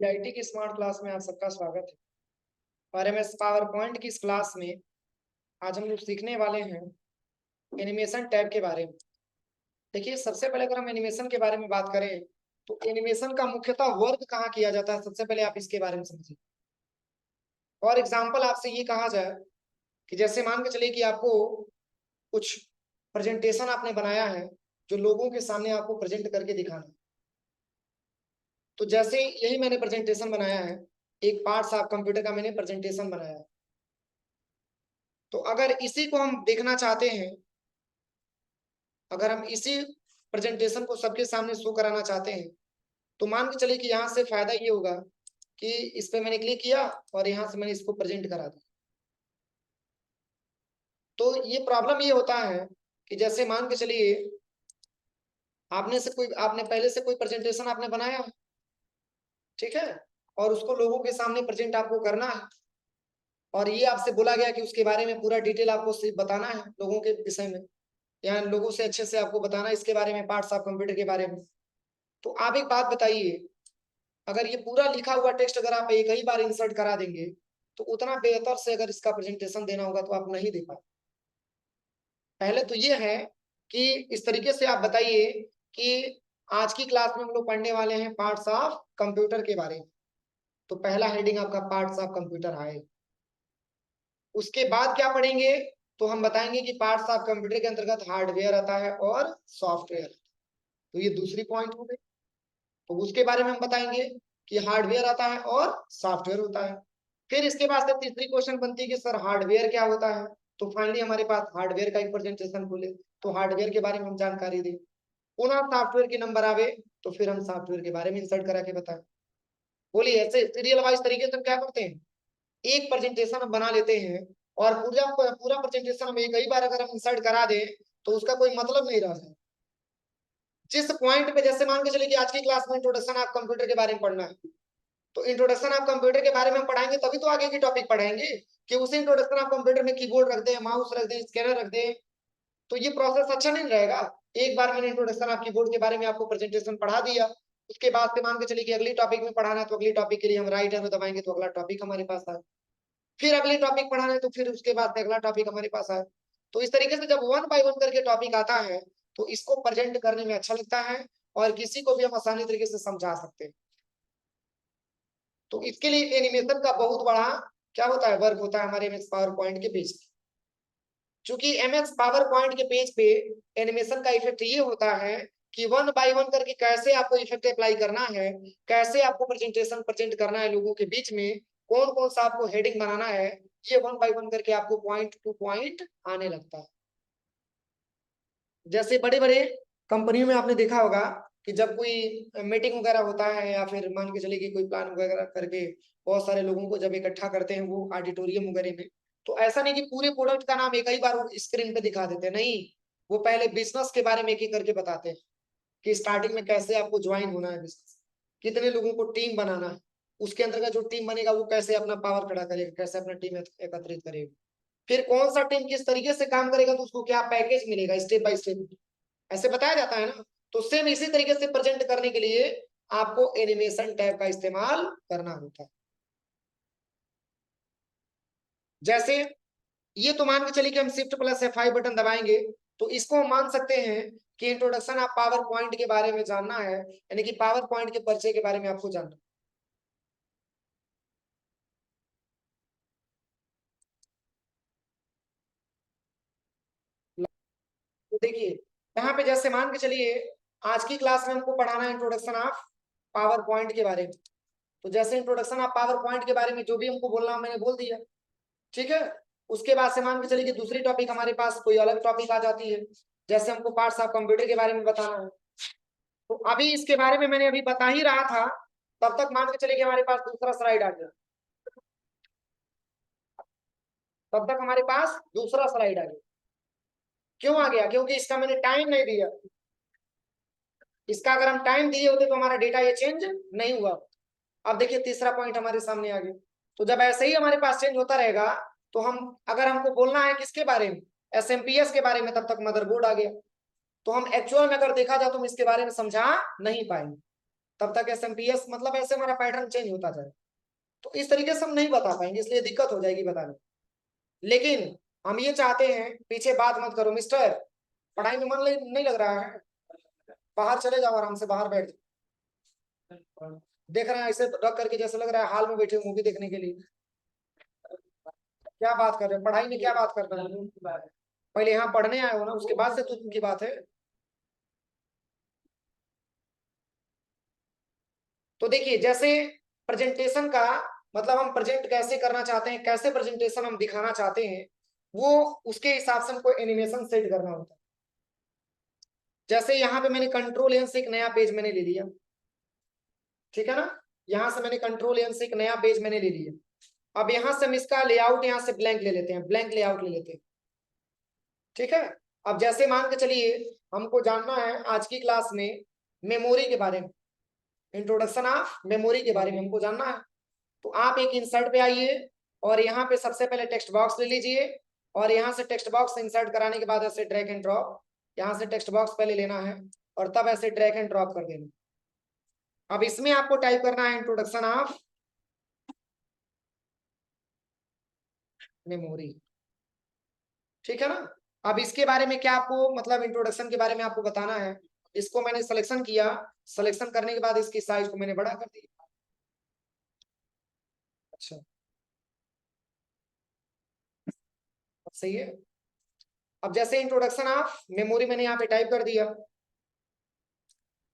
IT की smart class में आप सबका स्वागत है। और एमएस पावर पॉइंट की इस क्लास में आज हम लोग सीखने वाले हैं एनिमेशन टैब के बारे में। देखिए, सबसे पहले अगर हम एनिमेशन के बारे में बात करें तो एनिमेशन का मुख्यतः वर्क कहाँ किया जाता है, सबसे पहले आप इसके बारे में समझिए। और एग्जाम्पल आपसे ये कहा जाए कि जैसे मान के चलिए कि आपको कुछ प्रेजेंटेशन आपने बनाया है जो लोगों के सामने आपको प्रेजेंट करके दिखाना है। तो जैसे यही मैंने प्रेजेंटेशन बनाया है, एक पार्ट्स ऑफ कंप्यूटर का मैंने प्रेजेंटेशन बनाया है। तो अगर इसी को हम देखना चाहते हैं, अगर हम इसी प्रेजेंटेशन को सबके सामने शो कराना चाहते हैं, तो मान के चलिए कि यहाँ से फायदा ये होगा कि इस पे मैंने क्लिक किया और यहाँ से मैंने इसको प्रेजेंट करा दिया। तो ये प्रॉब्लम ये होता है कि जैसे मान के चलिए आपने पहले से कोई प्रेजेंटेशन आपने बनाया है, ठीक है, और उसको लोगों के सामने प्रेजेंट आपको करना है, और ये आपसे बोला गया कि उसके बारे में पूरा डिटेल आपको सिर्फ बताना है लोगों के विषय में, या लोगों से अच्छे से आपको बताना है इसके बारे में, पार्ट्स ऑफ कंप्यूटर के बारे में। तो आप एक बात बताइए, अगर ये पूरा लिखा हुआ टेक्स्ट अगर आप एक ही बार इंसर्ट करा देंगे तो उतना बेहतर से अगर इसका प्रेजेंटेशन देना होगा तो आप नहीं दे पाए। पहले तो ये है कि इस तरीके से आप बताइए कि आज की क्लास में हम लोग पढ़ने वाले हैं पार्ट्स ऑफ कंप्यूटर के बारे में। तो पहला हेडिंग आपका पार्ट्स ऑफ कंप्यूटर आए। उसके बाद क्या पढ़ेंगे, तो हम बताएंगे कि पार्ट्स ऑफ कंप्यूटर के अंतर्गत हार्डवेयर आता है और सॉफ्टवेयर। तो ये दूसरी पॉइंट हो गई। तो उसके बारे में हम बताएंगे कि हार्डवेयर आता है और सॉफ्टवेयर होता है। फिर इसके बाद से तीसरी क्वेश्चन बनती है कि सर हार्डवेयर क्या होता है। तो फाइनली हमारे पास हार्डवेयर का एक प्रेजेंटेशन खुले, तो हार्डवेयर के बारे में हम जानकारी दें। पुनः सॉफ्टवेयर के नंबर आवे तो फिर हम सॉफ्टवेयर के बारे में इंसर्ट करा के बताएं। बोलिए, ऐसे सीरियल वाइज तरीके से हम क्या करते हैं, एक प्रेजेंटेशन हम बना लेते हैं, और पूरा पूरा प्रेजेंटेशन हम एक ही बार अगर हम इंसर्ट करा दें तो उसका कोई मतलब नहीं रहा है। जिस पॉइंट पे जैसे मान के चलिए कि आज की क्लास में इंट्रोडक्शन ऑफ कंप्यूटर के बारे में पढ़ना है, तो इंट्रोडक्शन ऑफ कंप्यूटर के बारे में हम पढ़ाएंगे तभी तो आगे की टॉपिक पढ़ाएंगे। कि उसी इंट्रोडक्शन ऑफ कंप्यूटर में कीबोर्ड रख दें, माउस रख दें, स्कैनर रख दें, तो ये प्रोसेस अच्छा नहीं रहेगा। एक बार मैंने इंट्रोडक्शन ऑफ कीबोर्ड के बारे में आपको प्रेजेंटेशन पढ़ा दिया, उसके बाद से मान के चलिए कि अगली टॉपिक में पढ़ाना है तो अगली टॉपिक के लिए हम राइट एरो दबाएंगे तो अगला टॉपिक हमारे पास आए। फिर अगली टॉपिक पढ़ाना है तो फिर उसके बाद से अगला टॉपिक हमारे पास आए। तो इस तरीके से जब वन बाय वन करके टॉपिक आता है तो इसको प्रेजेंट करने में अच्छा लगता है, और किसी को भी हम आसानी तरीके से समझा सकते हैं। तो इसके लिए एनिमेशन का बहुत बड़ा क्या होता है, वर्क होता है हमारे एमएस पावर पॉइंट के पेज पे। चूंकि एमएस पावर पॉइंट के पेज पे एनिमेशन का इफेक्ट ये होता है कि वन बाय वन करके कैसे आपको इफेक्ट अप्लाई करना है, कैसे आपको प्रेजेंटेशन प्रेजेंट करना है लोगों के बीच में, कौन कौन सा आपको हेडिंग बनाना है, ये वन बाय वन करके आपको पॉइंट टू पॉइंट आने लगता है। जैसे बड़े बड़े कंपनियों में आपने देखा होगा कि जब कोई मीटिंग वगैरह होता है, या फिर मान के चलिए कि कोई प्लान वगैरह करके बहुत सारे लोगों को जब इकट्ठा करते हैं वो ऑडिटोरियम वगैरह में, तो ऐसा नहीं कि पूरे प्रोडक्ट का नाम एक ही बार स्क्रीन पे दिखा देते, नहीं। वो पहले बिजनेस के बारे में एक एक करके बताते हैं कि स्टार्टिंग में कैसे आपको ज्वाइन होना है बिजनेस, कितने लोगों को टीम बनाना है, उसके अंतर्गत जो टीम बनेगा वो कैसे अपना पावर खड़ा करेगा, कैसे अपना टीम एकत्रित करेगा, फिर कौन सा टीम किस तरीके से काम करेगा तो उसको क्या पैकेज मिलेगा, स्टेप बाय स्टेप ऐसे बताया जाता है ना। तो सेम इसी तरीके से प्रेजेंट करने के लिए आपको एनिमेशन टैब का इस्तेमाल करना होता है। जैसे ये तो मान के चलिए कि हम शिफ्ट प्लस F5 बटन दबाएंगे तो इसको हम मान सकते हैं कि इंट्रोडक्शन ऑफ पावर पॉइंट के बारे में जानना है, यानी कि पावर पॉइंट के परिचय के बारे में आपको जानना। तो देखिए, यहाँ पे जैसे मान के चलिए आज की क्लास में हमको पढ़ाना है इंट्रोडक्शन ऑफ पावर पॉइंट के बारे में। तो जैसे इंट्रोडक्शन ऑफ पावर पॉइंट के बारे में जो भी हमको बोलना मैंने बोल दिया, ठीक है। उसके बाद से मान के चलिए कि दूसरी टॉपिक हमारे पास कोई अलग टॉपिक आ जाती है, जैसे हमको पार्ट्स ऑफ कंप्यूटर के बारे में बताना है। तो अभी इसके बारे में मैंने अभी बता ही रहा था, तब तक मान के चलिए कि हमारे पास दूसरा स्लाइड आ गया, तब तक हमारे पास दूसरा स्लाइड आ गया। क्यों आ गया, क्योंकि इसका मैंने टाइम नहीं दिया। इसका अगर हम टाइम दिए होते तो हमारा डेटा ये चेंज नहीं हुआ। अब देखिए तीसरा पॉइंट हमारे सामने आ गया। तो जब ऐसे ही हमारे पास चेंज होता रहेगा तो हम अगर हमको बोलना है किसके बारे में, एसएमपीएस के बारे में, तब तक मदरबोर्ड आ गया। तो हम एक्चुअल में अगर देखा जाए तो हम इसके बारे में समझा नहीं पाएंगे। तब तक SMPS, मतलब ऐसे हमारा पैटर्न चेंज होता जाए। तो इस तरीके से हम नहीं बता पाएंगे, इसलिए दिक्कत हो जाएगी बताने। लेकिन हम ये चाहते हैं, पीछे बात मत करो मिस्टर, पढ़ाई में मन नहीं लग रहा है, बाहर चले जाओ, आराम से बाहर बैठ जाओ। देख रहे हैं ऐसे रख करके, जैसे लग रहा है हाल में बैठे मूवी देखने के लिए। क्या बात कर रहे हो, पढ़ाई में क्या बात कर रहे हो? पहले यहाँ पढ़ने आए हो ना, उसके बाद से तो की बात है। तो देखिए, जैसे प्रेजेंटेशन का मतलब हम प्रेजेंट कैसे करना चाहते हैं, कैसे प्रेजेंटेशन हम दिखाना चाहते हैं, वो उसके हिसाब से हमको एनिमेशन सेट करना होता है। जैसे यहाँ पे मैंने कंट्रोल एन से एक नया पेज मैंने ले लिया, ठीक है ना, यहाँ से मैंने कंट्रोल एन से एक नया पेज मैंने ले लिया। अब यहाँ से हम इसका लेआउट यहाँ से ब्लैंक ले लेते हैं, ब्लैंक लेआउट ले लेते हैं, ठीक है। अब जैसे मान के चलिए हमको जानना है आज की क्लास में मेमोरी के बारे में, इंट्रोडक्शन ऑफ मेमोरी के बारे में हमको जानना है। तो आप एक इंसर्ट पे आइए और यहाँ पे सबसे पहले टेक्स्ट बॉक्स ले लीजिए, और यहाँ से टेक्स्ट बॉक्स इंसर्ट कराने के बाद ऐसे ड्रैग एंड ड्रॉप, यहाँ से टेक्स्ट बॉक्स पहले लेना है और तब ऐसे ड्रैग एंड ड्रॉप कर देना। अब इसमें आपको टाइप करना है इंट्रोडक्शन ऑफ मेमोरी, ठीक है ना। अब इसके बारे में क्या आपको मतलब इंट्रोडक्शन के बारे में आपको बताना है। इसको मैंने सिलेक्शन किया, सिलेक्शन करने के बाद इसकी साइज को मैंने बड़ा कर दिया। अच्छा, सही है। अब जैसे इंट्रोडक्शन ऑफ मेमोरी मैंने यहाँ पे टाइप कर दिया।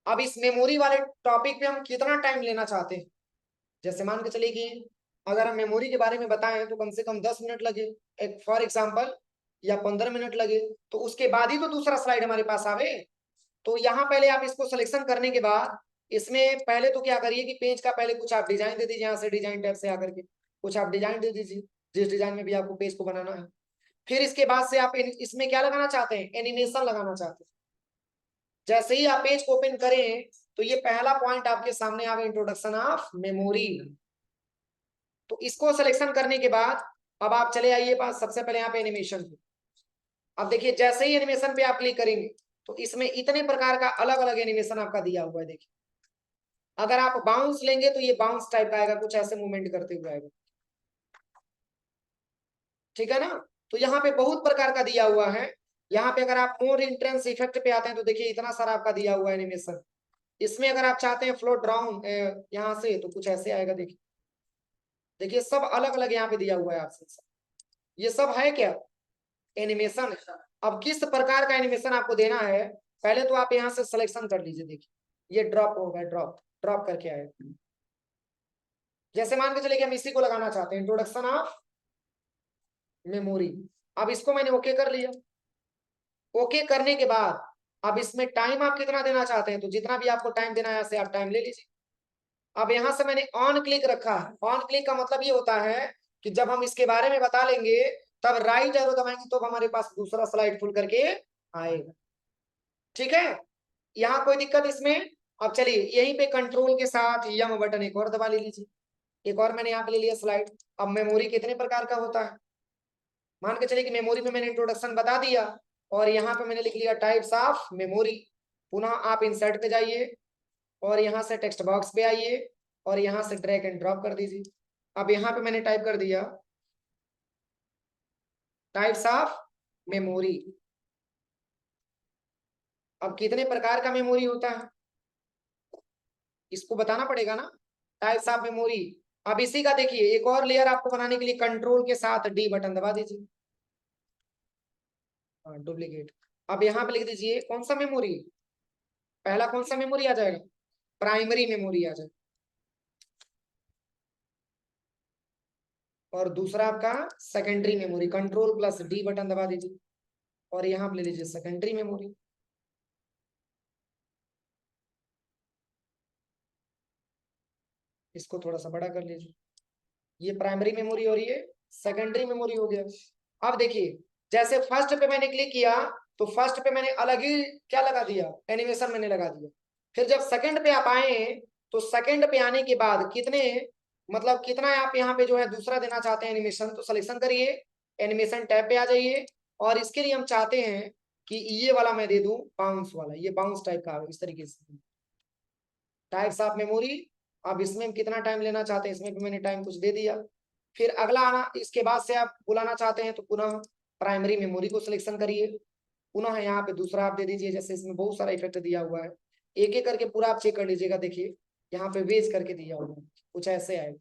अब इस मेमोरी वाले टॉपिक पे हम कितना टाइम लेना चाहते हैं, जैसे मान के चलिए कि अगर हम मेमोरी के बारे में बताएं तो कम से कम 10 मिनट लगे, एक फॉर एग्जांपल, या 15 मिनट लगे, तो उसके बाद ही तो दूसरा स्लाइड हमारे पास आवे। तो यहाँ पहले आप इसको सिलेक्शन करने के बाद इसमें पहले तो क्या करिए कि पेज का पहले कुछ आप डिजाइन दे दीजिए, यहाँ से डिजाइन टैब से आकर के कुछ आप डिजाइन दे दीजिए, जिस डिजाइन में भी आपको पेज को बनाना है। फिर इसके बाद से आप इसमें क्या लगाना चाहते हैं, एनिमेशन लगाना चाहते हैं। जैसे ही आप पेज को ओपन करें तो ये पहला पॉइंट आपके सामने आवे, इंट्रोडक्शन ऑफ मेमोरी। तो इसको सिलेक्शन करने के बाद अब आप चले आइए पास, सबसे पहले यहाँ पे एनिमेशन पे। अब देखिए जैसे ही एनिमेशन पे आप क्लिक करेंगे तो इसमें इतने प्रकार का अलग अलग एनिमेशन आपका दिया हुआ है। देखिए अगर आप बाउंस लेंगे तो ये बाउंस टाइप का आएगा, कुछ ऐसे मूवमेंट करते हुए आएगा, ठीक है ना। तो यहाँ पे बहुत प्रकार का दिया हुआ है। यहाँ पे अगर आप मोर इंटेंस इफेक्ट पे आते हैं तो देखिए इतना सारा आपका दिया हुआ है एनिमेशन। इसमें अगर आप चाहते हैं फ्लोट डाउन यहाँ से तो कुछ ऐसे आएगा। देखिए देखिए सब अलग अलग यहाँ पे दिया हुआ है आपसे। ये सब है क्या, एनिमेशन। अब किस प्रकार का एनिमेशन आपको देना है, पहले तो आप यहाँ से सिलेक्शन कर लीजिए। देखिए ये ड्रॉप होगा, ड्रॉप ड्रॉप करके आएगा। जैसे मान के चलिए कि हम इसी को लगाना चाहते हैं, इंट्रोडक्शन ऑफ मेमोरी। अब इसको मैंने ओके कर लिया। ओके करने के बाद अब इसमें टाइम आप कितना देना चाहते हैं, तो जितना भी आपको टाइम देना है ऐसे आप टाइम ले लीजिए। अब यहाँ से मैंने ऑन क्लिक रखा है। ऑन क्लिक का मतलब ये होता है कि जब हम इसके बारे में बता लेंगे तब राइट एरो दबाएंगे तो हमारे पास दूसरा स्लाइड खुल करके आएगा, ठीक है। यहाँ कोई दिक्कत इसमें। अब चलिए यहीं पे कंट्रोल के साथ यम बटन एक और दबा ले लीजिए। एक और मैंने यहाँ पे ले लिया स्लाइड। अब मेमोरी कितने प्रकार का होता है, मान के चलिए कि मेमोरी में मैंने इंट्रोडक्शन बता दिया और यहाँ पे मैंने लिख लिया टाइप्स ऑफ मेमोरी। पुनः आप इंसर्ट पे जाइए और यहाँ से टेक्स्ट बॉक्स पे आइए और यहाँ से ड्रैग एंड ड्रॉप कर दीजिए। अब यहाँ पे मैंने टाइप कर दिया टाइप्स ऑफ मेमोरी। अब कितने प्रकार का मेमोरी होता है इसको बताना पड़ेगा ना, टाइप्स ऑफ मेमोरी। अब इसी का देखिए एक और लेयर आपको बनाने के लिए कंट्रोल के साथ डी बटन दबा दीजिए, डुप्लीकेट। अब यहाँ पे लिख दीजिए कौन सा मेमोरी, पहला कौन सा मेमोरी आ जाएगा, प्राइमरी मेमोरी आ जाएगा, और दूसरा आपका secondary memory. Control plus D button दबा दीजिए और यहाँ पे ले लीजिए सेकेंडरी मेमोरी। इसको थोड़ा सा बड़ा कर लीजिए। ये प्राइमरी मेमोरी और ये सेकेंडरी मेमोरी हो गया। अब देखिए जैसे फर्स्ट पे मैंने क्लिक किया तो फर्स्ट पे मैंने अलग ही क्या लगा दिया, एनिमेशन मैंने लगा दिया। फिर जब सेकंड पे आप आए तो सेकंड पे आने के बाद कितने मतलब कितना आप यहाँ पे जो है दूसरा देना चाहते हैं एनिमेशन, तो सिलेक्शन करिए, एनिमेशन टैब पे आ जाइए और इसके लिए हम चाहते हैं कि ये वाला मैं दे दूं बाउंस वाला, ये बाउंस टाइप का इस तरीके से। Types of memory. अब इसमें हम कितना टाइम लेना चाहते हैं, इसमें भी मैंने टाइम कुछ दे दिया। फिर अगला आना, इसके बाद से आप बुलाना चाहते हैं तो पुनः प्राइमरी मेमोरी को सिलेक्शन करिए। पुनः यहाँ पे दूसरा आप दे दीजिए, जैसे इसमें बहुत सारा इफेक्ट दिया हुआ है, एक एक करके पूरा आप चेक कर लीजिएगा। देखिए यहाँ पे वेज करके दिया हुआ है, कुछ ऐसे आए,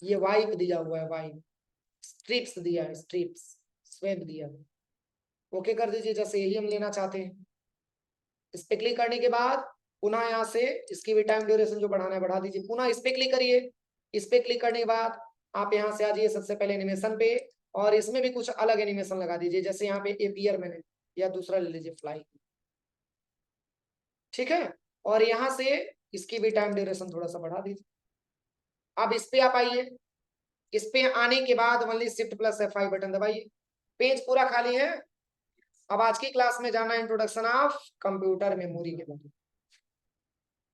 ये वाइप दिया हुआ है, वाइप, स्ट्रिप्स दिया है, स्ट्रिप्स, स्वेप दिया है। ओके कर दीजिए, जैसे यही हम लेना चाहते हैं। इस पे क्लिक करने के बाद पुनः यहाँ से इसकी भी टाइम ड्यूरेशन जो बढ़ाना है बढ़ा दीजिए। पुनः इस पे क्लिक करिए। इस पे क्लिक करने के बाद आप यहाँ से आ जाइए सबसे पहले एनिमेशन पे, और इसमें भी कुछ अलग एनिमेशन लगा दीजिए। जैसे यहाँ पे एपियर मैंने, या दूसरा ले लीजिए फ्लाई, ठीक है। और यहाँ से इसकी भी टाइम ड्यूरेशन थोड़ा सा बढ़ा दीजिए। अब इस पे आप आइए। इस पे आने के बाद only shift plus F5 button दबाइए। पेज पूरा खाली है। अब आज की क्लास में जाना है इंट्रोडक्शन ऑफ कंप्यूटर मेमोरी के बारे में।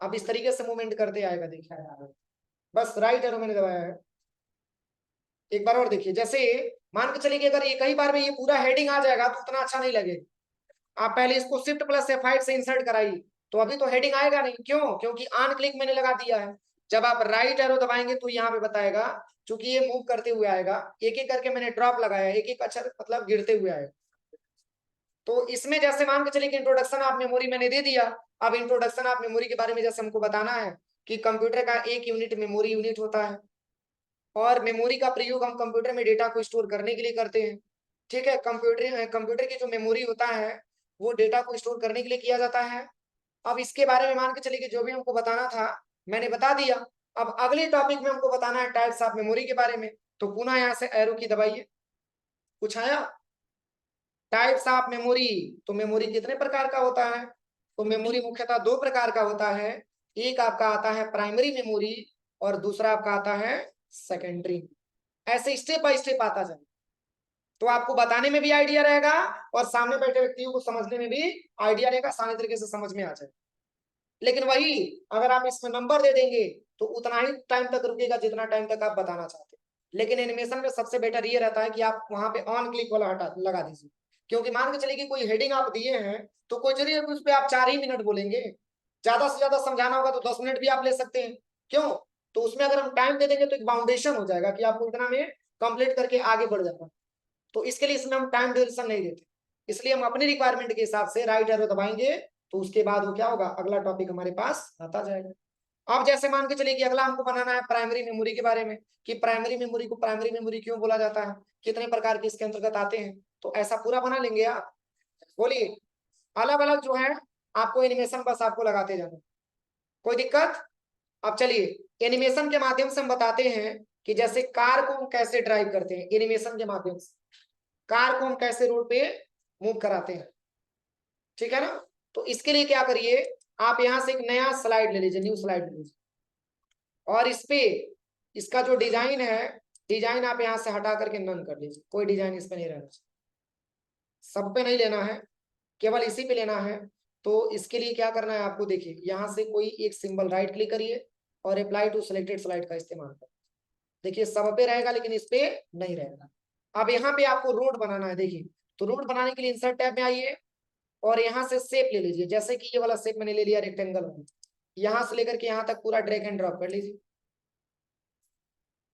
अब इस तरीके से मूवमेंट करते आएगा, देखिए बस राइट एरो मैंने दबाया है। एक बार और देखिए, जैसे मान के चलिए कि अगर एक ही बार में ये पूरा हेडिंग आ जाएगा तो उतना अच्छा नहीं लगेगा। आप पहले इसको शिफ्ट प्लस F5 से इंसर्ट कराइए, तो अभी तो हेडिंग आएगा नहीं। क्यों? क्योंकि ऑन क्लिक मैंने लगा दिया है। जब आप राइट एरो दबाएंगे तो यहाँ पे बताएगा, चूंकि ये मूव करते हुए आएगा, एक एक करके मैंने ड्रॉप लगाया, एक एक अक्षर मतलब गिरते हुए आएगा। तो इसमें जैसे मान के चलिए कि इंट्रोडक्शन ऑफ मेमोरी मैंने दे दिया। अब इंट्रोडक्शन ऑफ मेमोरी के बारे में जैसे हमको बताना है कि कंप्यूटर का एक यूनिट मेमोरी यूनिट होता है, और मेमोरी का प्रयोग हम कंप्यूटर में डेटा को स्टोर करने के लिए करते हैं। ठीक है, कंप्यूटर की जो मेमोरी होता है वो डेटा को स्टोर करने के लिए किया जाता है। अब इसके बारे में मान के चलिए कि जो भी हमको बताना था मैंने बता दिया। अब अगले टॉपिक में हमको बताना है टाइप्स ऑफ मेमोरी के बारे में। तो पुनः यहाँ से एरो की दबाइए। कुछ आया? Types of memory. तो मेमोरी कितने प्रकार का होता है? तो मेमोरी मुख्यतः दो प्रकार का होता है। एक आपका आता है प्राइमरी मेमोरी, और दूसरा आपका आता है सेकेंडरी। ऐसे स्टेप बाय स्टेप आता जाए तो आपको बताने में भी आइडिया रहेगा, और सामने बैठे व्यक्तियों को समझने में भी आइडिया रहेगा, आसानी तरीके से समझ में आ जाए। लेकिन वही अगर आप इसमें नंबर दे देंगे तो उतना ही टाइम तक रुकेगा जितना टाइम तक आप बताना चाहते हैं। लेकिन एनिमेशन में सबसे बेटर ये रहता है कि आप वहां पे ऑन क्लिक वाला हटा लगा दीजिए। क्योंकि मान के चलिए कि कोई हेडिंग आप दिए हैं तो कोई जरूरी है कि उस पर आप 4 ही मिनट बोलेंगे। ज्यादा से ज्यादा समझाना होगा तो 10 मिनट भी आप ले सकते हैं। क्यों? तो उसमें अगर हम टाइम दे देंगे तो एक बाउंडेशन हो जाएगा कि आपको इतना में कंप्लीट करके आगे बढ़ जाना। तो इसके लिए इसमें हम टाइम ड्यूरेशन नहीं देते। इसलिए हम अपनी रिक्वायरमेंट के हिसाब से राइट एरो दबाएंगे, तो उसके बाद वो क्या होगा, अगला टॉपिक हमारे पास आता जाएगा। अब जैसे मान के चलिए कि अगला हमको बनाना है प्राइमरी मेमोरी के बारे में, कि प्राइमरी मेमोरी को प्राइमरी मेमोरी क्यों बोला जाता है, कितने प्रकार के इसके अंतर्गत आते हैं। तो ऐसा पूरा बना लेंगे आप। बोलिए, अलग अलग जो है आपको एनिमेशन बस आपको लगाते जाना, कोई दिक्कत? अब चलिए एनिमेशन के माध्यम से हम बताते हैं कि जैसे कार को हम कैसे ड्राइव करते हैं, एनिमेशन के माध्यम से कार को हम कैसे रोड पे मूव कराते हैं। ठीक है ना? तो इसके लिए क्या करिए, आप यहां से एक नया स्लाइड ले लीजिए, न्यू स्लाइड ले लीजिए, और इस पे इसका जो डिजाइन है, डिजाइन आप यहां से हटा करके नन कर लीजिए। कोई डिजाइन इस पे नहीं रहना चाहिए, सब पे नहीं लेना है, केवल इसी पे लेना है। तो इसके लिए क्या करना है आपको, देखिए यहाँ से कोई एक सिंबल राइट क्लिक करिए और अप्लाई टू सिलेक्टेड स्लाइड का इस्तेमाल करें। देखिए सब पे रहेगा लेकिन इस पे नहीं रहेगा। अब यहाँ पे आपको रोड बनाना है। देखिए, तो रोड बनाने के लिए इंसर्ट टैब में आइए, और यहाँ से शेप ले लीजिए। जैसे कि ये वाला शेप मैंने ले लिया रेक्टेंगल, यहाँ से लेकर के यहाँ तक पूरा ड्रैग एंड ड्रॉप कर लीजिए।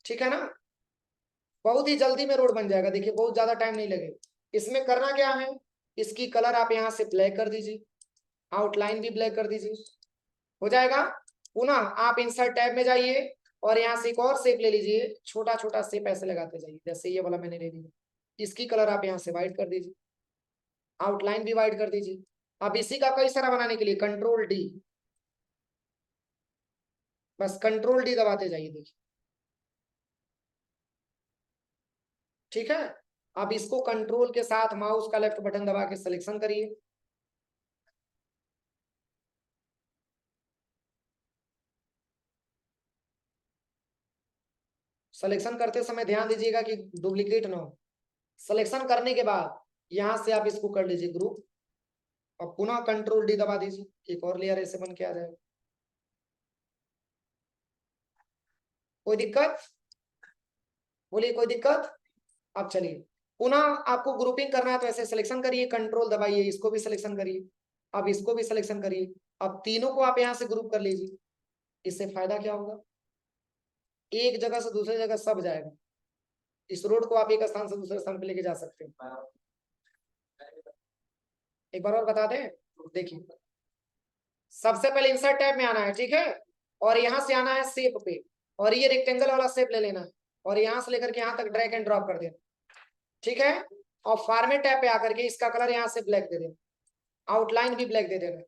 ठीक है ना? बहुत ही जल्दी में रोड बन जाएगा। देखिए बहुत ज्यादा टाइम नहीं लगेगा। इसमें करना क्या है, इसकी कलर आप यहाँ से ब्लैक कर दीजिए, आउटलाइन भी ब्लैक कर दीजिए, हो जाएगा। पुनः आप इंसर्ट टैब में जाइए और यहाँ से एक और शेप ले लीजिए, छोटा छोटा शेप ऐसे लगाते जाइए। जैसे ये वाला मैंने ले लिया, इसकी कलर आप यहाँ से व्हाइट कर दीजिए, आउटलाइन भी व्हाइट कर दीजिए। अब इसी का कई सारा बनाने के लिए कंट्रोल डी, बस कंट्रोल डी दबाते जाइए। देखिए ठीक है। अब इसको कंट्रोल के साथ माउस का लेफ्ट बटन दबा के सिलेक्शन करिए। सिलेक्शन करते समय ध्यान दीजिएगा कि डुप्लीकेट ना हो। सिलेक्शन करने के बाद यहां से आप इसको कर लीजिए ग्रुप, और पुनः कंट्रोल डी दबा दीजिए, एक और लेयर ऐसे बन के आ जाएगा। कोई दिक्कत? बोलिए कोई दिक्कत? अब चलिए पुनः आपको ग्रुपिंग करना है तो ऐसे सिलेक्शन करिए, कंट्रोल दबाइए, इसको भी सिलेक्शन करिए। अब इसको भी सिलेक्शन करिए। अब तीनों को आप यहाँ से ग्रुप कर लीजिए। इससे फायदा क्या होगा, एक जगह से दूसरी जगह सब जाएगा। इस रोड को आप एक स्थान से दूसरे स्थान पे लेके जा सकते हैं। एक बार और बता दें, देखिए सबसे पहले इंसर्ट टैब में आना है, ठीक है, और यहाँ से आना है शेप पे, और ये रेक्टेंगल वाला शेप ले लेना है, और यहाँ से लेकर के यहाँ तक ड्रैग एंड ड्रॉप कर देना, ठीक है। और फॉर्मेट टैब पे आकर के इसका कलर यहाँ से ब्लैक दे देना, आउटलाइन भी ब्लैक दे देना।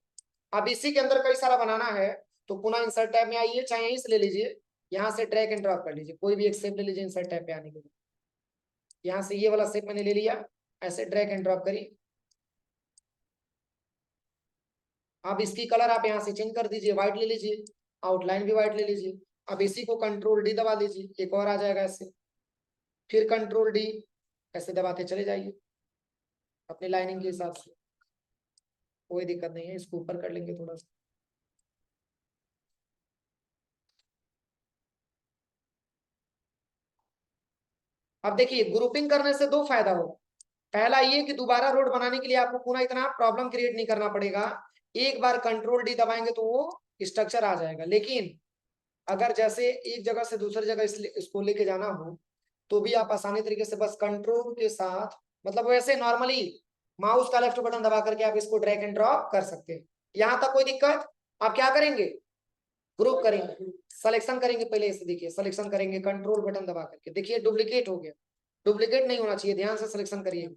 अब इसी के अंदर कई सारा बनाना है, तो पुनः इंसर्ट टैब में आइए, चाहे यहीं से ले लीजिए, यहाँ से ड्रैग एंड ड्रॉप कर लीजिए, कोई भी एक शेप ले लीजिए इंसर्ट टैब पे आने के लिए। यहाँ से ये वाला शेप मैंने ले लिया, ऐसे ड्रैग एंड ड्रॉप करिए। अब इसकी कलर आप यहाँ से चेंज कर दीजिए, व्हाइट ले लीजिए, आउटलाइन भी व्हाइट ले लीजिए। अब इसी को कंट्रोल डी दबा दीजिए, एक और आ जाएगा ऐसे, फिर कंट्रोल डी, ऐसे दबाते चले जाइए अपनी लाइनिंग के हिसाब से, कोई दिक्कत नहीं है। इसको ऊपर कर लेंगे थोड़ा सा। अब देखिए ग्रुपिंग करने से दो फायदा होगा। पहला ये कि दोबारा रोड बनाने के लिए आपको पुनः इतना प्रॉब्लम क्रिएट नहीं करना पड़ेगा, एक बार कंट्रोल डी दबाएंगे तो वो स्ट्रक्चर आ जाएगा। लेकिन अगर जैसे एक जगह से दूसरी जगह इसको लेके जाना हो, तो भी आप आसानी तरीके से बस कंट्रोल के साथ, मतलब वैसे नॉर्मली माउस का लेफ्ट बटन दबा करके आप इसको ड्रैग एंड ड्रॉप कर सकते हैं। यहां तक कोई दिक्कत। आप क्या करेंगे, ग्रुप करेंगे, सिलेक्शन करेंगे, पहले इसे देखिए, सिलेक्शन करेंगे कंट्रोल बटन दबा करके, देखिए डुप्लीकेट हो गया, डुप्लीकेट नहीं होना चाहिए, ध्यान से सिलेक्शन करिए,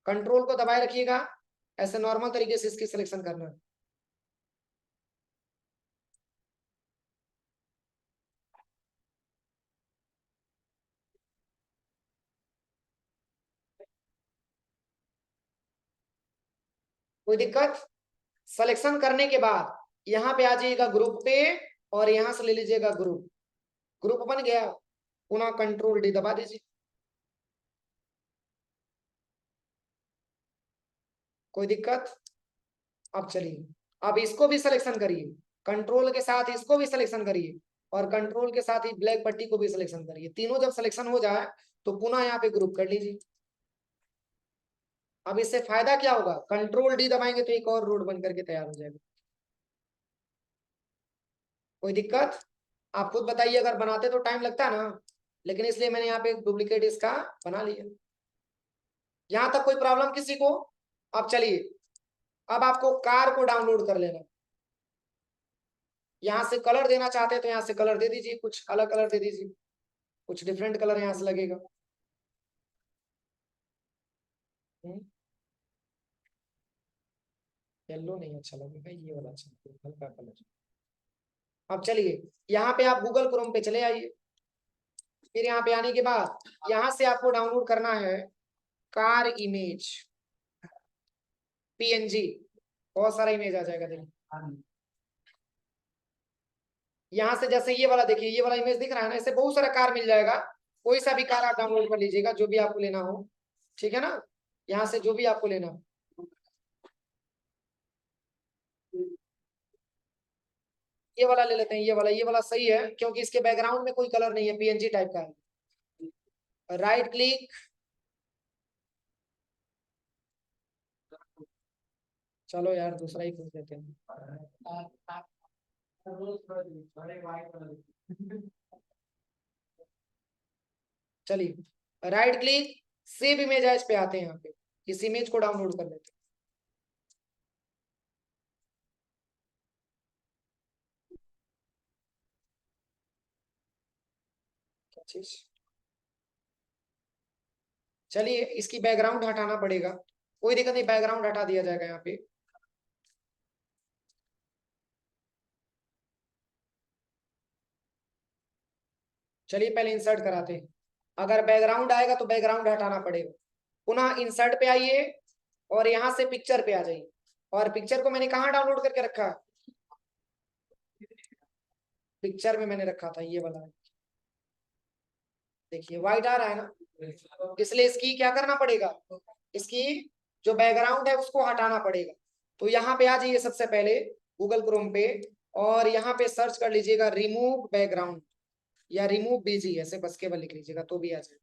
कंट्रोल को दबाए रखिएगा, ऐसे नॉर्मल तरीके से इसकी सिलेक्शन करना है। कोई दिक्कत। सिलेक्शन करने के बाद यहाँ पे आ जाइएगा ग्रुप पे, और यहाँ से ले लीजिएगा ग्रुप, ग्रुप बन गया, पुनः कंट्रोल डी दबा दीजिए। कोई दिक्कत। अब चलिए, अब इसको भी सिलेक्शन करिए, कंट्रोल के साथ इसको भी सिलेक्शन करिए, और कंट्रोल के साथ ही ब्लैक पट्टी को भी सिलेक्शन करिए। तीनों जब सिलेक्शन हो जाए तो पुनः यहाँ पे ग्रुप कर लीजिए। अब इससे फायदा क्या होगा, कंट्रोल डी दबाएंगे तो एक और रोड बन करके तैयार हो जाएगा। कोई दिक्कत। आप खुद बताइए, अगर बनाते तो टाइम लगता है ना, लेकिन इसलिए मैंने यहाँ पे डुप्लीकेट इसका बना लिया। यहाँ तक कोई प्रॉब्लम किसी को। अब चलिए, अब आपको कार को डाउनलोड कर लेना। यहाँ से कलर देना चाहते हैं तो यहाँ से कलर दे दीजिए, कुछ अलग कलर दे दीजिए, कुछ डिफरेंट कलर यहाँ से लगेगा। येलो नहीं अच्छा लगेगा, ये वाला अच्छा लगेगा, हल्का कलर। अब चलिए, यहाँ पे आप गूगल क्रोम पे चले आइए, फिर यहाँ पे आने के बाद यहाँ से आपको डाउनलोड करना है कार इमेज, PNG, बहुत सारा इमेज आ जाएगा। देखिए यहाँ से जैसे ये वाला, देखिए ये वाला इमेज दिख रहा है ना, इससे बहुत सारा कार मिल जाएगा, कोई सा भी कार आप डाउनलोड कर लीजिएगा, जो भी आपको लेना हो, ठीक है ना, यहाँ से जो भी आपको लेना हो। ये वाला ले लेते हैं, ये वाला सही है, क्योंकि इसके बैकग्राउंड में कोई कलर नहीं है, PNG टाइप का है। राइट क्लिक, चलो यार दूसरा ही पूछ लेते हैं। चलिए right click, save image as पे आते हैं, यहाँ पे इस इमेज को डाउनलोड कर लेते हैं। क्या चीज, चलिए इसकी बैकग्राउंड हटाना पड़ेगा, कोई दिक्कत नहीं, बैकग्राउंड हटा दिया जाएगा यहाँ पे। चलिए पहले इंसर्ट कराते हैं, अगर बैकग्राउंड आएगा तो बैकग्राउंड हटाना पड़ेगा। पुनः इंसर्ट पे आइए, और यहाँ से पिक्चर पे आ जाइए, और पिक्चर को मैंने कहाँ डाउनलोड करके रखा है, पिक्चर में मैंने रखा था, ये वाला है। देखिए व्हाइट आ रहा है ना, इसलिए इसकी क्या करना पड़ेगा, इसकी जो बैकग्राउंड है उसको हटाना पड़ेगा। तो यहाँ पे आ जाइए सबसे पहले गूगल क्रोम पे, और यहाँ पे सर्च कर लीजिएगा रिमूव बैकग्राउंड, या रिमूव बीजी, ऐसे बस केवल लिख लीजिएगा तो भी आ जाए।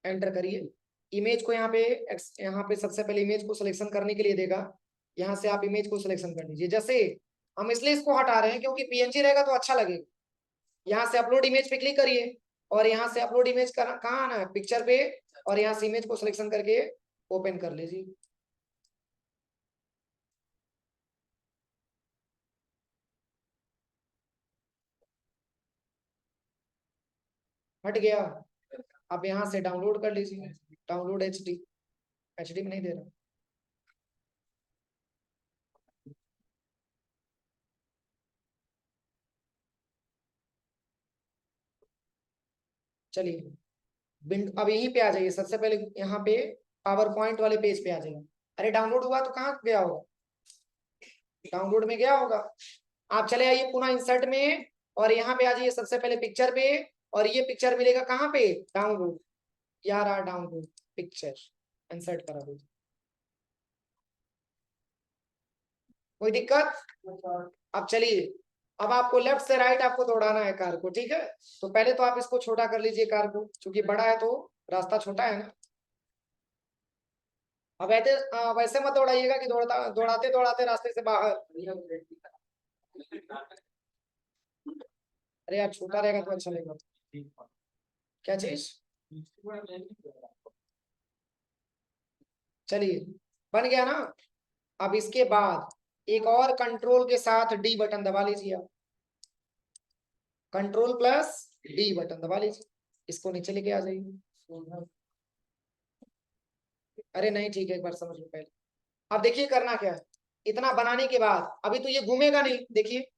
एंटर करिए, इमेज को यहाँ पे सबसे पहले इमेज को सिलेक्शन करने के लिए देगा, यहाँ से आप इमेज को सिलेक्शन कर लीजिए। जैसे हम इसलिए इसको हटा रहे हैं क्योंकि पीएनजी रहेगा तो अच्छा लगेगा। यहाँ से अपलोड इमेज पे क्लिक करिए और यहाँ से अपलोड इमेज कहाँ आना है, पिक्चर पे, और यहाँ से इमेज को सिलेक्शन करके ओपन कर लीजिए। हट गया। अब यहाँ से डाउनलोड कर लीजिए, डाउनलोड एचडी। एचडी में नहीं दे रहा। चलिए विंड अब यहीं पे आ जाइए, सबसे पहले यहाँ पे पावर पॉइंट वाले पेज पे आ जाइए। अरे डाउनलोड हुआ तो कहाँ गया होगा, डाउनलोड में गया होगा। आप चले आइए पुनः इंसर्ट में और यहाँ पे आ जाइए सबसे पहले पिक्चर पे, और ये पिक्चर मिलेगा कहाँ पे, डाउनलोड। यार आ डाउनलोड पिक्चर, इंसर्ट करा दीजिए। कोई दिक्कत। अब चलिए, अब आपको लेफ्ट से राइट आपको दौड़ाना है कार को, ठीक है। तो पहले तो आप इसको छोटा कर लीजिए कार को, क्योंकि बड़ा है तो रास्ता छोटा है ना। अब वैसे मत दौड़ाइएगा कि दौड़ाते दौड़ाते रास्ते से बाहर। अरे यार छोटा रहेगा तो अच्छा लगेगा। क्या चीज। चलिए बन गया ना। अब इसके बाद एक और कंट्रोल के साथ डी बटन दबा लीजिए आप, कंट्रोल प्लस डी बटन दबा लीजिए, इसको नीचे लेके आ जाइए। अरे नहीं ठीक है, एक बार समझ लो पहले। अब देखिए करना क्या है, इतना बनाने के बाद अभी तो ये घूमेगा नहीं। देखिए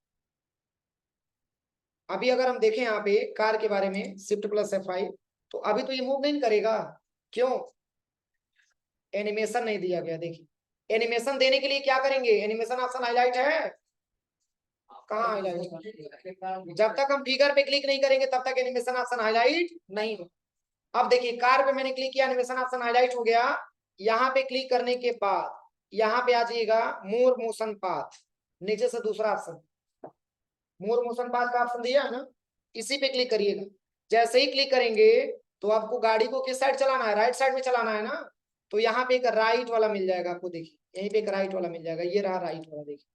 अभी अगर हम देखें यहाँ पे कार के बारे में, शिफ्ट प्लस F5, तो अभी तो ये मूव नहीं करेगा। क्यों, एनिमेशन नहीं दिया गया। देखिए एनिमेशन देने के लिए क्या करेंगे, एनिमेशन ऑप्शन हाईलाइट है, कहाँ हाईलाइट। जब तक हम फिगर पे क्लिक नहीं करेंगे तब तक एनिमेशन ऑप्शन हाईलाइट नहीं हो। अब देखिए कार पे मैंने क्लिक किया, एनिमेशन ऑप्शन हाईलाइट हो गया। यहाँ पे क्लिक करने के बाद यहाँ पे आ जाइएगा मोर मोशन पाथ, नीचे से दूसरा ऑप्शन मोर मोशन पाथ का ऑप्शन दिया है ना, इसी पे क्लिक करिएगा। जैसे ही क्लिक करेंगे तो आपको गाड़ी को किस साइड चलाना है, राइट साइड में चलाना है ना। तो यहाँ पे एक राइट वाला मिल जाएगा आपको, देखिए यहीं पे एक राइट वाला मिल जाएगा, ये रहा राइट वाला, देखिए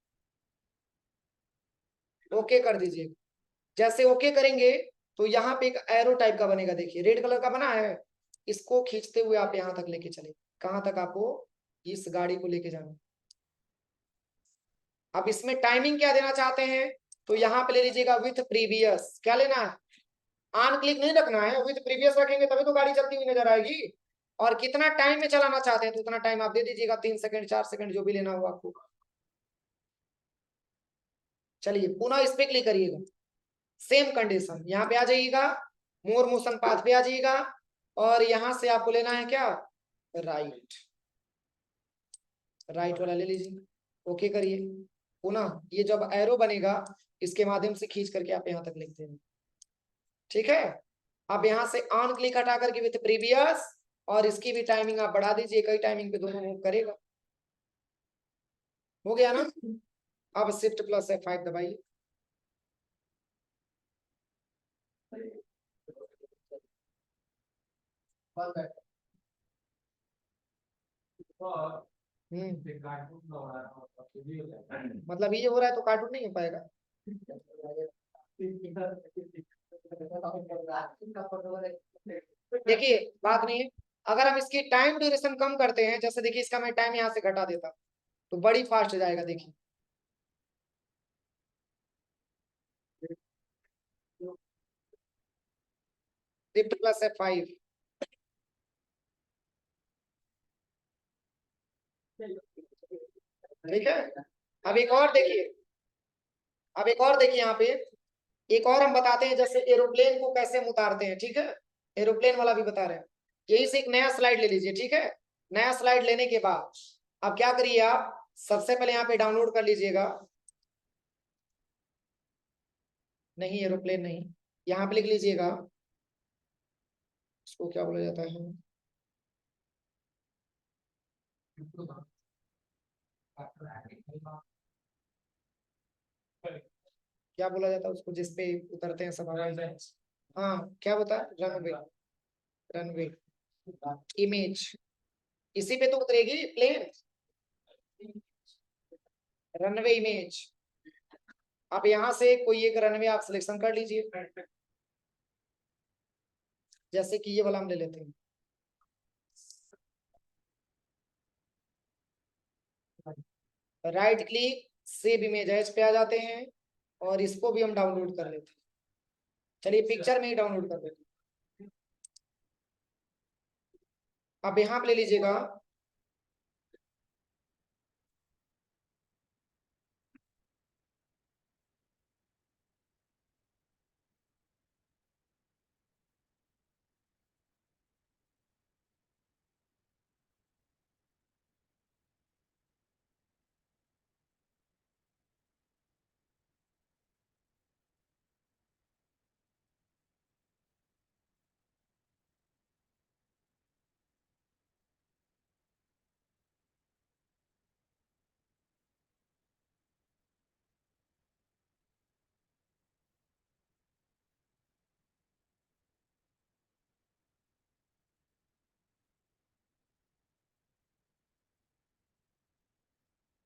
ओके कर दीजिए। जैसे ओके करेंगे तो यहाँ पे एक एरो टाइप का बनेगा, देखिए रेड कलर का बना है। इसको खींचते हुए आप यहाँ तक लेके चले, कहाँ तक आपको इस गाड़ी को लेके जाना। अब इसमें टाइमिंग क्या देना चाहते हैं, तो यहाँ पे ले लीजिएगा विथ प्रीवियस। क्या लेना है, ऑन क्लिक नहीं रखना है, विथ प्रीवियस रखेंगे तभी तो गाड़ी चलती हुई नजर आएगी। और कितना टाइम में चलाना चाहते हैं तो उतना टाइम आप दे दीजिएगा, 3 सेकंड 4 सेकंड जो भी लेना हो आपको। चलिए पुनः इस पे क्लिक करिएगा, सेम कंडीशन यहाँ पे आ जाइएगा, मोर मोशन पाथ पे आ जाइएगा, और यहाँ से आपको लेना है क्या, राइट। राइट वाला ले लीजिए, ओके करिए। पुनः ये जब एरो बनेगा इसके माध्यम से खींच करके आप यहाँ तक लिखते हैं, ठीक है। अब यहाँ से ऑन क्लिक हटा करके विथ प्रीवियस, और इसकी भी टाइमिंग आप बढ़ा दीजिए, कई टाइमिंग पे दोनों मूव करेगा। हो गया ना। अब शिफ्ट प्लस F5 दबाइए। मतलब ये हो रहा है तो कार्टून नहीं हो पाएगा। देखिए बात नहीं है, अगर हम इसकी टाइम ड्यूरेशन कम करते हैं, जैसे देखिए इसका मैं टाइम यहाँ से घटा देता तो बड़ी फास्ट हो जाएगा। देखिए शिफ्ट प्लस F5। ठीक है। अब एक और देखिए, अब एक और देखिए यहाँ पे एक और हम बताते हैं, जैसे एरोप्लेन को कैसे हम उतारते हैं, ठीक है। एरोप्लेन वाला भी बता रहे हैं। यही से एक नया स्लाइड ले लीजिए, ठीक है। नया स्लाइड लेने के बाद अब क्या करिए, आप सबसे पहले यहाँ पे डाउनलोड कर लीजिएगा। नहीं एरोप्लेन नहीं, यहाँ पे लिख लीजिएगा, इसको क्या बोला जाता है, क्या बोला जाता है उसको जिसपे उतरते हैं सब हवाई जहाज। हाँ क्या बता, रनवे। रनवे इमेज, इसी पे तो उतरेगी प्लेन। Runway image. आप यहाँ से कोई एक रनवे आप सिलेक्शन कर लीजिए, जैसे कि ये वाला हम ले लेते हैं। Right click, save image as पे आ जाते हैं और इसको भी हम डाउनलोड कर लेते हैं। चलिए पिक्चर में ही डाउनलोड कर लेते हैं। आप यहाँ पे ले लीजिएगा,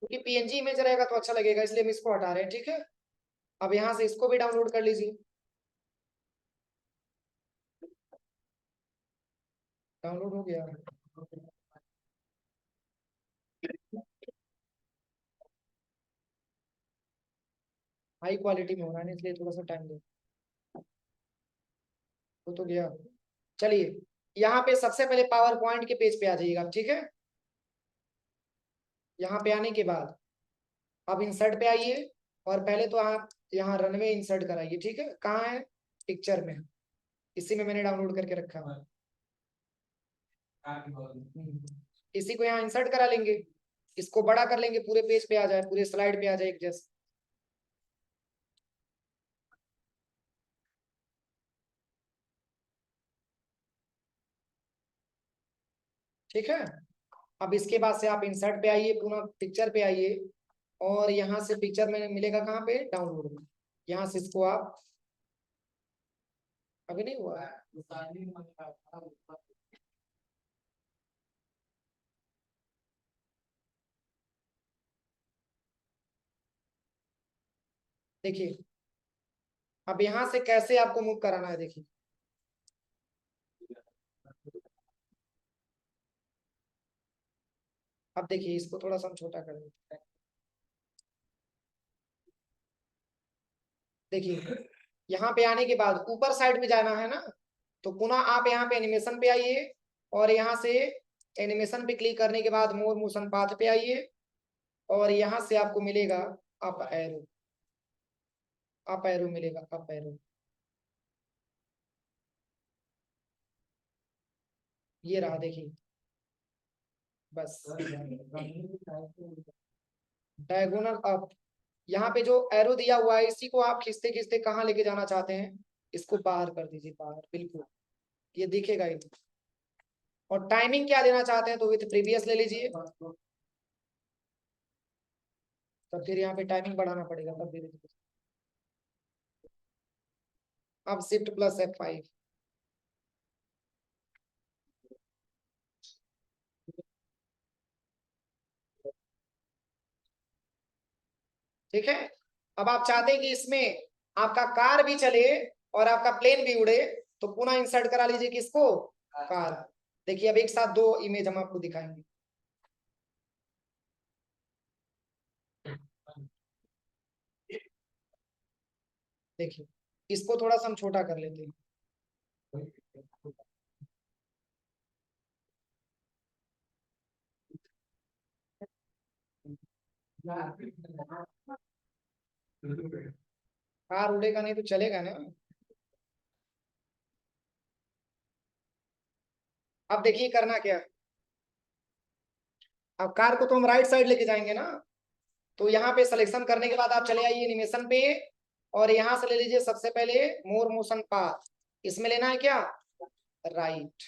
क्योंकि पीएनजी इमेज रहेगा तो अच्छा लगेगा, इसलिए हम इसको हटा रहे हैं, ठीक है। अब यहाँ से इसको भी डाउनलोड कर लीजिए। डाउनलोड हो गया। हाई क्वालिटी में हो रहा है ना, इसलिए थोड़ा सा टाइम दो। हो तो गया। चलिए यहाँ पे सबसे पहले पावर पॉइंट के पेज पे आ जाइएगा, ठीक है। यहाँ पे आने के बाद आप इंसर्ट पे आइए और पहले तो आप यहाँ रनवे इंसर्ट कराइए, ठीक है। कहाँ है? पिक्चर में, इसी में मैंने डाउनलोड करके रखा है। इसी को यहाँ इंसर्ट करा लेंगे, इसको बड़ा कर लेंगे, पूरे पेज पे आ जाए, पूरे स्लाइड पे आ जाए एक जैसे। ठीक है। अब इसके बाद से आप इंसर्ट पे आइए, पुनः पिक्चर पे आइए और यहाँ से पिक्चर में मिलेगा कहाँ पे? डाउनलोड में। यहाँ से इसको आप, अभी नहीं हुआ है। देखिए अब यहाँ से कैसे आपको मूव कराना है, देखिए। अब देखिए इसको थोड़ा सा हम छोटा कर देते हैं। देखिए यहाँ पे आने के बाद ऊपर साइड में जाना है ना, तो पुनः आप यहाँ पे एनिमेशन पे आइए और यहाँ से एनिमेशन पे क्लिक करने के बाद मोर मोशन पाथ पे आइए और यहाँ से आपको मिलेगा अप एरो। अप एरो मिलेगा, अप एरो। ये रहा, देखिए बस। Diagonal up. यहाँ पे जो एरो दिया हुआ है इसी को आप खींचते खींचते कहाँ लेके जाना चाहते हैं, इसको बाहर कर दीजिए, बाहर बिल्कुल। ये दिखेगा ही। और टाइमिंग क्या देना चाहते हैं तो विथ प्रीवियस ले लीजिए, तब फिर यहाँ पे टाइमिंग बढ़ाना पड़ेगा तब धीरे धीरे। अब शिफ्ट प्लस F5। ठीक है। अब आप चाहते हैं कि इसमें आपका कार भी चले और आपका प्लेन भी उड़े, तो पुनः इंसर्ट करा लीजिए किसको? कार। देखिए अब एक साथ दो इमेज हम आपको दिखाएंगे। देखिए इसको थोड़ा सा हम छोटा कर लेते हैं। कार उड़ेगा नहीं तो चलेगा ना। अब देखिए करना क्या है। अब कार को तो हम राइट साइड लेके जाएंगे ना, तो यहाँ पे सिलेक्शन करने के बाद आप चले आइए एनिमेशन पे और यहाँ से ले लीजिए सबसे पहले मोर मोशन पाथ। इसमें लेना है क्या? राइट।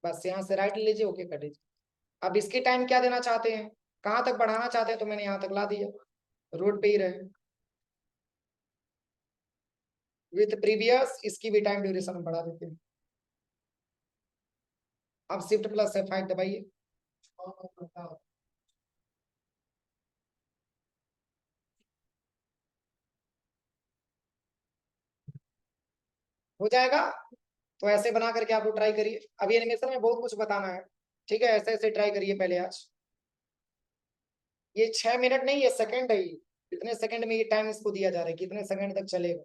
बस यहाँ से राइट ले लीजिए, ओके कर दीजिए। अब इसकी टाइम क्या देना चाहते हैं, कहाँ तक बढ़ाना चाहते हैं, तो मैंने यहाँ तक ला दिया, रोड पे ही रहे। विथ प्रीवियस इसकी भी टाइम ड्यूरेशन बढ़ा देते हैं। अब शिफ्ट प्लस F5 दबाइए। हो जाएगा। तो ऐसे बना करके आप लोग ट्राई करिए। अभी एनिमेशन में बहुत कुछ बताना है, ठीक है। ऐसे ऐसे ट्राई करिए पहले आज। ये 6 मिनट नहीं, ये सेकंड है। ये कितने सेकंड में ये टाइम इसको दिया जा रहा है, कितने सेकंड तक चलेगा।